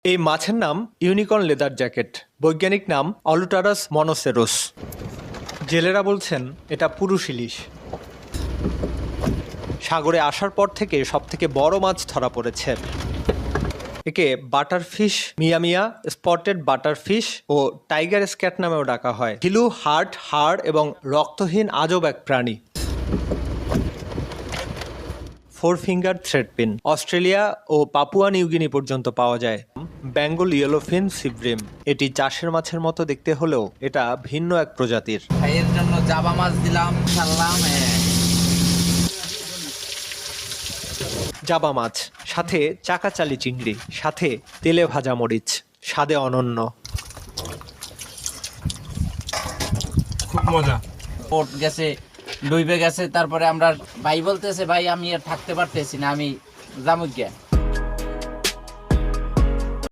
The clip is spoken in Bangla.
এই মাছের নাম ইউনিকর্ন লেদার জ্যাকেট, বৈজ্ঞানিক নাম অলুটারাস মনোসেরোস। জেলেরা বলছেন এটা পুরুষ ইলিশ। সাগরে আসার পর থেকে সবথেকে বড় মাছ ধরা পড়েছে। একে বাটারফিশ, মিয়ামিয়া, স্পটেড বাটারফিশ ও টাইগার স্ক্যাট নামেও ডাকা হয়। হিলু হাড় এবং রক্তহীন আজব এক প্রাণী। 4 ফিঙ্গার থ্রেডপিন অস্ট্রেলিয়া ও পাপুয়া নিউগিনি পর্যন্ত পাওয়া যায়। বেঙ্গল ইয়েলোফিন সিব্রিম, এটি চাষের মাছের মতো দেখতে হলেও এটা ভিন্ন এক প্রজাতির। এর জন্য জাবা মাছ দিলাম, ছাড়লাম। জাবা মাছ, সাথে চাকাচালি চিংড়ি, সাথে তেলে ভাজা মরিচ, স্বাদে অনন্য। খুব মজা। পোর্ট গেছে, ডুইবে গেছে। তারপরে আমরা ভাই বলতেছে, ভাই আমি আর থাকতে পারতেছি না, আমি জামুক গিয়া।